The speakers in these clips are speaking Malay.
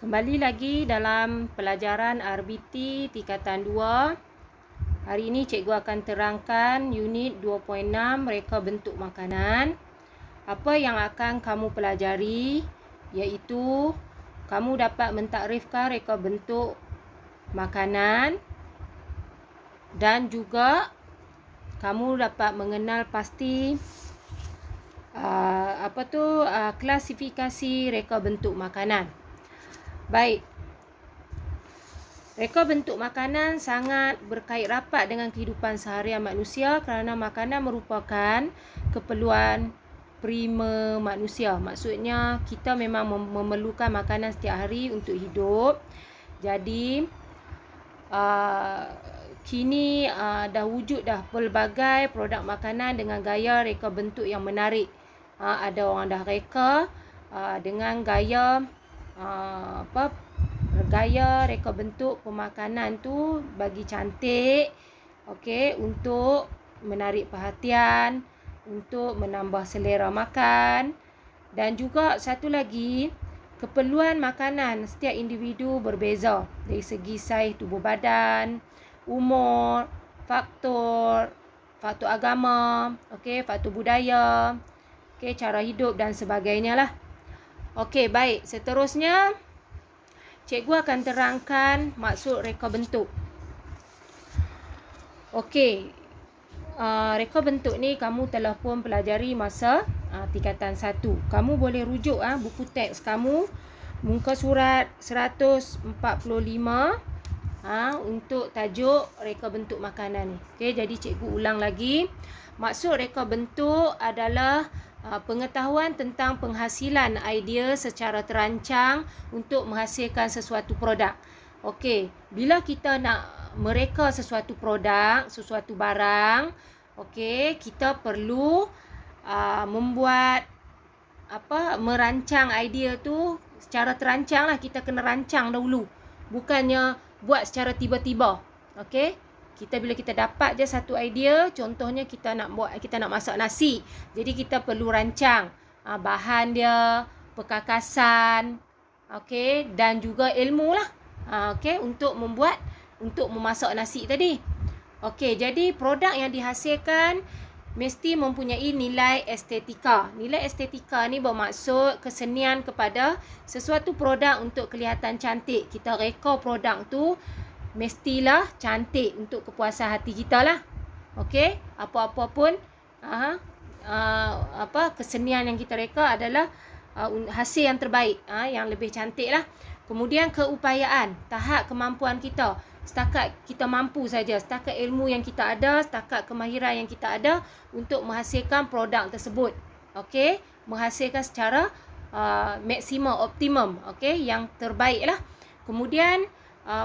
Kembali lagi dalam pelajaran RBT tingkatan 2. Hari ini cikgu akan terangkan unit 2.6 reka bentuk makanan. Apa yang akan kamu pelajari iaitu kamu dapat mentakrifkan reka bentuk makanan dan juga kamu dapat mengenal pasti klasifikasi reka bentuk makanan. Baik, reka bentuk makanan sangat berkait rapat dengan kehidupan seharian manusia kerana makanan merupakan keperluan primer manusia. Maksudnya kita memang memerlukan makanan setiap hari untuk hidup. Jadi kini dah wujud dah pelbagai produk makanan dengan gaya reka bentuk yang menarik. Ada orang dah reka dengan gaya gaya reka bentuk pemakanan tu bagi cantik, okey, untuk menarik perhatian, untuk menambah selera makan, dan juga satu lagi keperluan makanan setiap individu berbeza dari segi saiz tubuh badan, umur, faktor agama, okey, faktor budaya, okey, cara hidup dan sebagainya lah. Okey, baik. Seterusnya, cikgu akan terangkan maksud reka bentuk. Okey, reka bentuk ni kamu telah pun pelajari masa tingkatan 1. Kamu boleh rujuk buku teks kamu, muka surat 145 untuk tajuk reka bentuk makanan ni. Okey, jadi cikgu ulang lagi. Maksud reka bentuk adalah pengetahuan tentang penghasilan idea secara terancang untuk menghasilkan sesuatu produk. Okey, bila kita nak mereka sesuatu produk, sesuatu barang, okey, kita perlu merancang idea tu secara terancang lah. Kita kena rancang dahulu, bukannya buat secara tiba-tiba. Okey, bila kita dapat je satu idea, contohnya kita nak masak nasi. Jadi kita perlu rancang bahan dia, perkakasan, okey, dan juga ilmu lah. Okey, untuk memasak nasi tadi. Okey, jadi produk yang dihasilkan mesti mempunyai nilai estetika. Nilai estetika ni bermaksud kesenian kepada sesuatu produk untuk kelihatan cantik. Kita reka produk tu mestilah cantik untuk kepuasan hati kita lah. Okey, apa-apa pun kesenian yang kita reka adalah hasil yang terbaik, yang lebih cantik lah. Kemudian keupayaan, tahap kemampuan kita. Setakat kita mampu saja, setakat ilmu yang kita ada, setakat kemahiran yang kita ada untuk menghasilkan produk tersebut. Okey, menghasilkan secara maksimum, optimum, okey, yang terbaik lah. Kemudian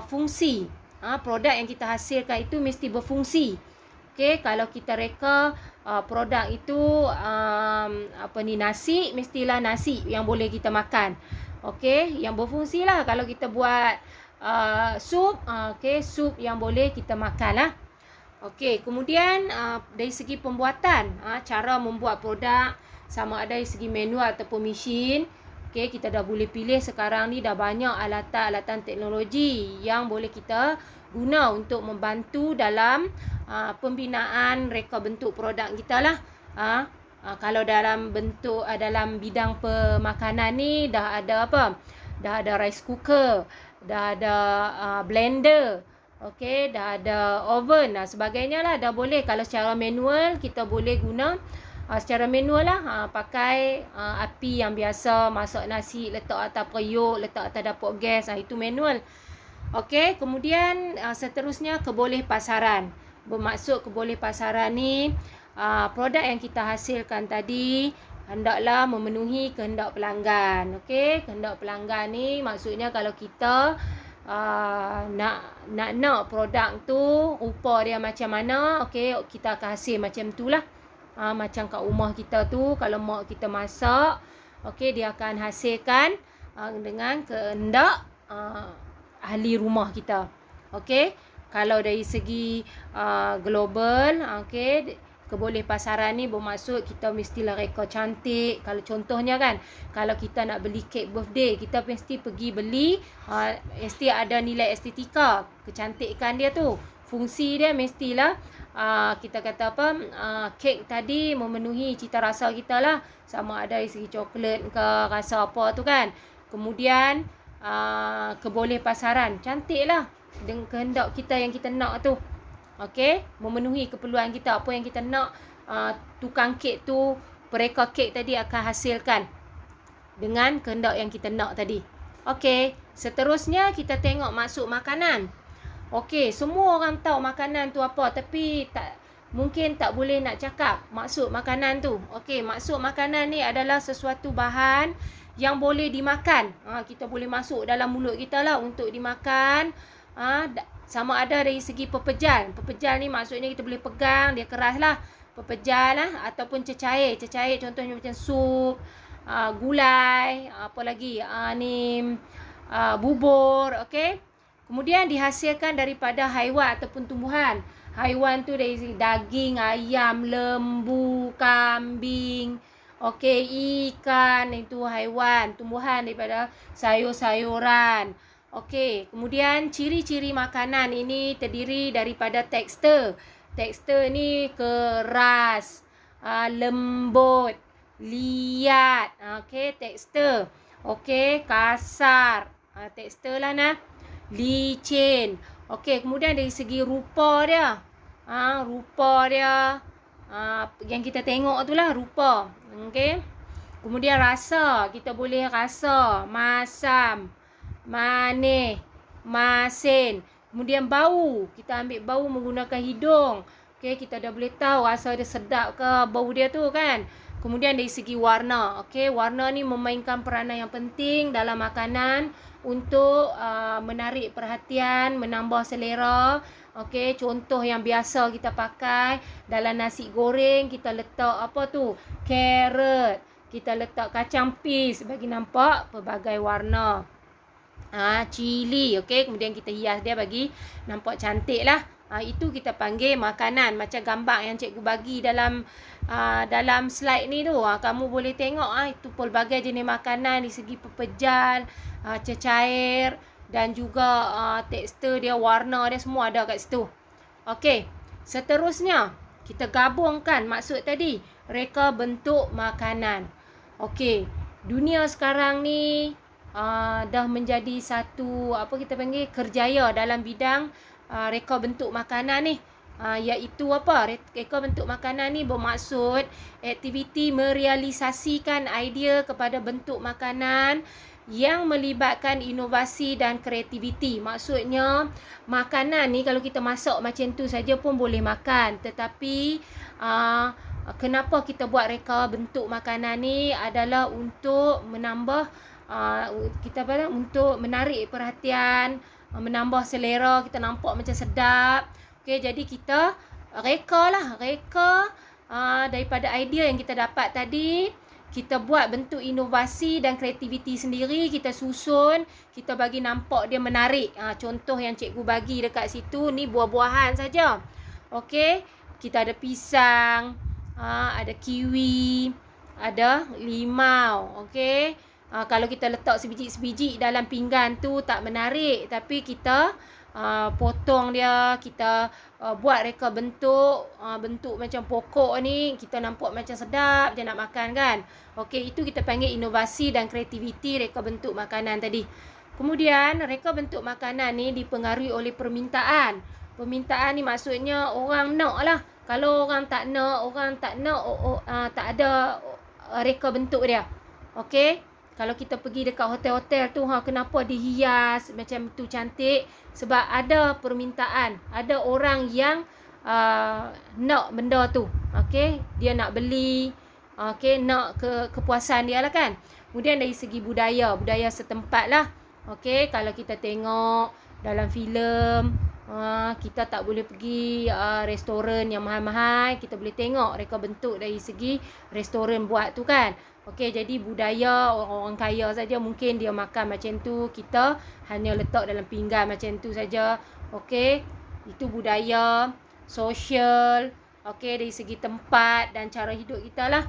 fungsi, produk yang kita hasilkan itu mesti berfungsi. Okey, kalau kita reka produk itu nasi, mestilah nasi yang boleh kita makan. Okey, yang berfungsi lah. Kalau kita buat sup, okey, sup yang boleh kita makan lah. Okey, kemudian dari segi pembuatan, cara membuat produk, sama ada dari segi manual ataupun mesin. Okay, kita dah boleh pilih sekarang ni dah banyak alatan teknologi yang boleh kita guna untuk membantu dalam pembinaan reka bentuk produk kita lah. Kalau dalam bidang pemakanan ni dah ada apa? Dah ada rice cooker, dah ada blender, okey, dah ada oven dan sebagainya lah. Dah boleh. Kalau secara manual kita boleh guna secara manual lah, pakai api yang biasa, masak nasi, letak atas periuk, letak atas dapur gas, itu manual. Okey, kemudian seterusnya kebolehpasaran. Bermaksud kebolehpasaran ni produk yang kita hasilkan tadi hendaklah memenuhi kehendak pelanggan. Okey, kehendak pelanggan ni maksudnya kalau kita nak produk tu rupa dia macam mana, okey, kita akan hasil macam tu lah. Macam kat rumah kita tu, kalau mak kita masak, okey, dia akan hasilkan dengan kehendak ahli rumah kita. Okey, kalau dari segi global, okey, Kebolehpasaran ni bermaksud kita mestilah reka cantik. Kalau contohnya kan, kalau kita nak beli kek birthday, kita mesti pergi beli, mesti ada nilai estetika, kecantikan dia tu. Fungsi dia mestilah kita kata apa, kek tadi memenuhi cita rasa kita lah. Sama ada dari segi coklat ke rasa apa tu kan. Kemudian kebolehpasaran, cantik lah dengan kehendak kita yang kita nak tu. Okey, memenuhi keperluan kita. Apa yang kita nak, tukang kek tu, pereka kek tadi akan hasilkan dengan kehendak yang kita nak tadi. Okey, seterusnya kita tengok maksud makanan. Okey, semua orang tahu makanan tu apa, tapi mungkin tak boleh nak cakap maksud makanan tu. Okey, maksud makanan ni adalah sesuatu bahan yang boleh dimakan. Kita boleh masuk dalam mulut kita lah untuk dimakan. Sama ada dari segi pepejal. Pepejal ni maksudnya kita boleh pegang, dia keras lah. Pepejal lah. Ataupun cecair. Cecair contohnya macam sup, gulai, apa lagi, bubur. Okay. Kemudian dihasilkan daripada haiwan ataupun tumbuhan. Haiwan tu dari segi daging, ayam, lembu, kambing. Okay, ikan, itu haiwan. Tumbuhan daripada sayur-sayuran. Okey, kemudian ciri-ciri makanan ini terdiri daripada tekstur. Tekstur ni keras, lembut, liat. Okey, tekstur. Okey, kasar. Tekstur lah nah. Licin. Okey, kemudian dari segi rupa dia. Rupa dia. Yang kita tengok tu lah rupa. Okey. Kemudian rasa, kita boleh rasa masam, manis, masin. Kemudian bau, kita ambil bau menggunakan hidung. Okey, kita dah boleh tahu rasa dia sedap ke bau dia tu kan. Kemudian dari segi warna. Okey, warna ni memainkan peranan yang penting dalam makanan untuk menarik perhatian, menambah selera. Okey, contoh yang biasa kita pakai dalam nasi goreng, kita letak apa tu? Carrot. Kita letak kacang peas bagi nampak pelbagai warna. Cili, okey, kemudian kita hias dia bagi nampak cantik lah. Itu kita panggil makanan. Macam gambar yang cikgu bagi dalam slide ni tu. Kamu boleh tengok itu pelbagai jenis makanan di segi pepejal, cecair dan juga tekstur dia, warna dia, semua ada kat situ. Okey, seterusnya kita gabungkan maksud tadi, reka bentuk makanan. Okey, dunia sekarang ni dah menjadi satu, apa kita panggil, kerjaya dalam bidang reka bentuk makanan ni. Iaitu apa? Reka bentuk makanan ni bermaksud aktiviti merealisasikan idea kepada bentuk makanan yang melibatkan inovasi dan kreativiti. Maksudnya makanan ni kalau kita masak macam tu saja pun boleh makan, tetapi kenapa kita buat reka bentuk makanan ni adalah untuk menambah untuk menarik perhatian, menambah selera, kita nampak macam sedap. Okey, jadi kita reka daripada idea yang kita dapat tadi, kita buat bentuk inovasi dan kreativiti sendiri, kita susun, kita bagi nampak dia menarik. Contoh yang cikgu bagi dekat situ ni buah-buahan saja. Okey, kita ada pisang, ada kiwi, ada limau. Okey, kalau kita letak sebiji-sebiji dalam pinggan tu tak menarik, tapi kita potong dia, kita buat reka bentuk macam pokok ni, kita nampak macam sedap je nak makan kan. Okey, itu kita panggil inovasi dan kreativiti reka bentuk makanan tadi. Kemudian reka bentuk makanan ni dipengaruhi oleh permintaan. Permintaan ni maksudnya orang nak lah. Kalau orang tak nak, tak ada reka bentuk dia. Okey, kalau kita pergi dekat hotel-hotel tu, kenapa dihias macam tu cantik? Sebab ada permintaan, ada orang yang nak benda tu. Okey, dia nak beli, okey, nak kepuasan dia lah kan. Kemudian dari segi budaya setempat lah. Okey, kalau kita tengok dalam filem, kita tak boleh pergi restoran yang mahal-mahal. Kita boleh tengok reka bentuk dari segi restoran buat tu kan. Okey, jadi budaya orang kaya saja mungkin dia makan macam tu, kita hanya letak dalam pinggan macam tu saja. Okey, itu budaya, sosial, Okey, dari segi tempat dan cara hidup kita lah,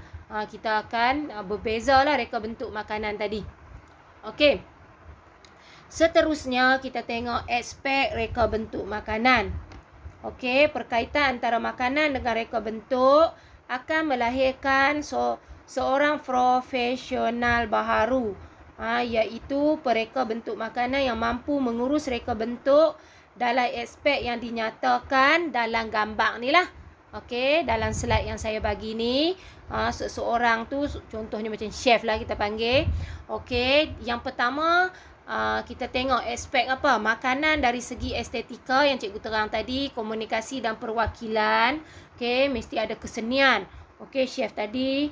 kita akan berbeza lah reka bentuk makanan tadi. Okey. Seterusnya kita tengok aspek reka bentuk makanan. Okey, perkaitan antara makanan dengan reka bentuk akan melahirkan seorang profesional baharu, iaitu pereka bentuk makanan yang mampu mengurus reka bentuk dalam aspek yang dinyatakan dalam gambar ni lah. Okey, dalam slide yang saya bagi ni, seseorang tu contohnya macam chef lah kita panggil. Okey, yang pertama kita tengok aspek apa? Makanan dari segi estetika yang cikgu terang tadi, komunikasi dan perwakilan. Okey, mesti ada kesenian. Okey, chef tadi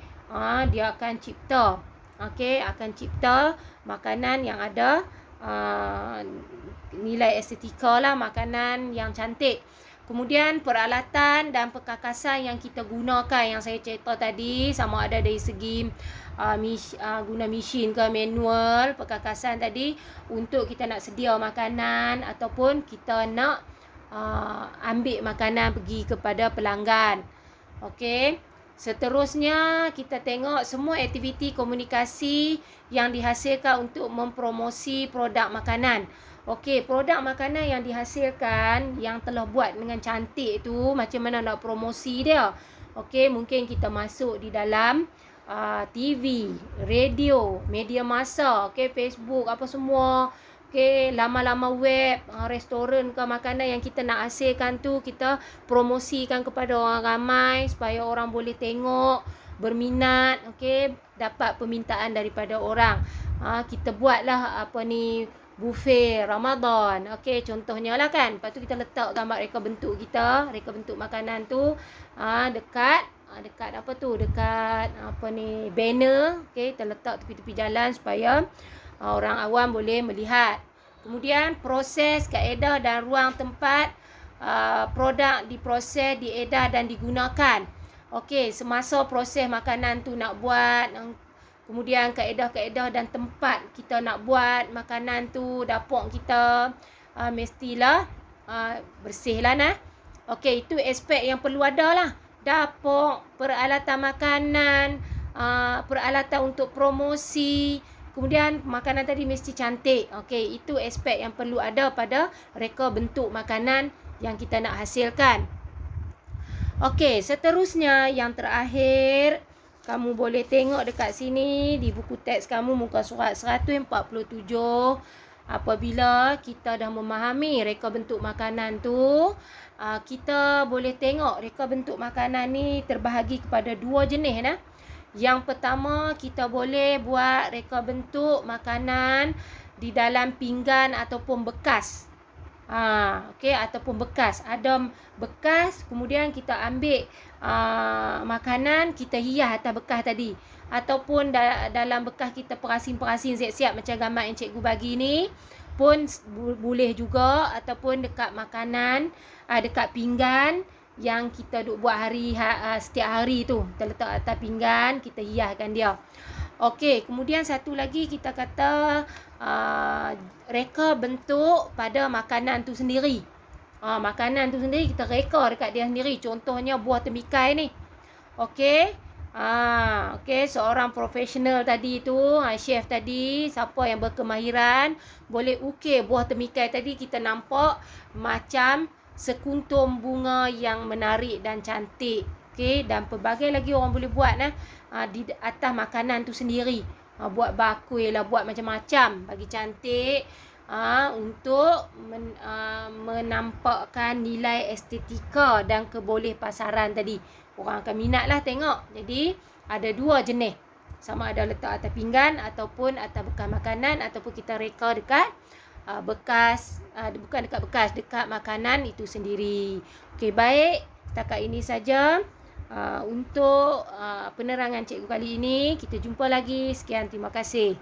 dia akan cipta. Okey, akan cipta makanan yang ada nilai estetika lah, makanan yang cantik. Kemudian peralatan dan perkakasan yang kita gunakan, yang saya cerita tadi, sama ada dari segi guna mesin ke manual, perkakasan tadi untuk kita nak sedia makanan ataupun kita nak ambil makanan pergi kepada pelanggan. Okey. Seterusnya kita tengok semua aktiviti komunikasi yang dihasilkan untuk mempromosi produk makanan. Okey, produk makanan yang dihasilkan, yang telah buat dengan cantik tu, macam mana nak promosi dia? Okey, mungkin kita masuk di dalam TV, radio, media massa, okey, Facebook, apa semua. Okey, lama-lama web, restoran ke makanan yang kita nak hasilkan tu, kita promosikan kepada orang ramai supaya orang boleh tengok, berminat, okey, dapat permintaan daripada orang. Kita buatlah buffet Ramadan. Okey, contohnya lah kan. Lepas tu kita letak gambar reka bentuk kita, reka bentuk makanan tu dekat banner. Okey, kita letak tepi-tepi jalan supaya orang awam boleh melihat. Kemudian proses, kaedah dan ruang tempat produk diproses, diedar dan digunakan. Okey, semasa proses makanan tu nak buat, kemudian kaedah-kaedah dan tempat kita nak buat makanan tu, dapur kita mestilah bersih lah nah. Okey, itu aspek yang perlu ada lah. Dapur, peralatan makanan, peralatan untuk promosi, kemudian makanan tadi mesti cantik. Okey, itu aspek yang perlu ada pada reka bentuk makanan yang kita nak hasilkan. Okey, seterusnya yang terakhir, kamu boleh tengok dekat sini di buku teks kamu muka surat 147. Apabila kita dah memahami reka bentuk makanan tu, kita boleh tengok reka bentuk makanan ni terbahagi kepada dua jenis nah. Yang pertama, kita boleh buat reka bentuk makanan di dalam pinggan ataupun bekas. Okey, ataupun bekas. Ada bekas, kemudian kita ambil makanan, kita hias atas bekas tadi. Ataupun dalam bekas kita perasin-perasin siap-siap macam gambar yang cikgu bagi ni pun boleh juga. Ataupun dekat makanan, dekat pinggan yang kita duk buat setiap hari tu, kita letak atas pinggan, kita hiaskan dia. Okey, kemudian satu lagi kita kata reka bentuk pada makanan tu sendiri. Makanan tu sendiri kita reka dekat dia sendiri. Contohnya buah temikai ni. Okey. Okey, seorang profesional tadi tu, chef tadi, siapa yang berkemahiran boleh ukir buah temikai tadi, kita nampak macam sekuntum bunga yang menarik dan cantik. Okey, dan pelbagai lagi orang boleh buat di atas makanan tu sendiri. Buat bakul lah, buat macam-macam bagi cantik, untuk menampakkan nilai estetika dan kebolehpasaran tadi. Orang akan minat lah tengok. Jadi ada dua jenis, sama ada letak atas pinggan ataupun atas bekas makanan, ataupun kita reka dekat bekas, bukan dekat bekas, dekat makanan itu sendiri. Okey, baik, setakat ini saja untuk penerangan cikgu kali ini. Kita jumpa lagi. Sekian, terima kasih.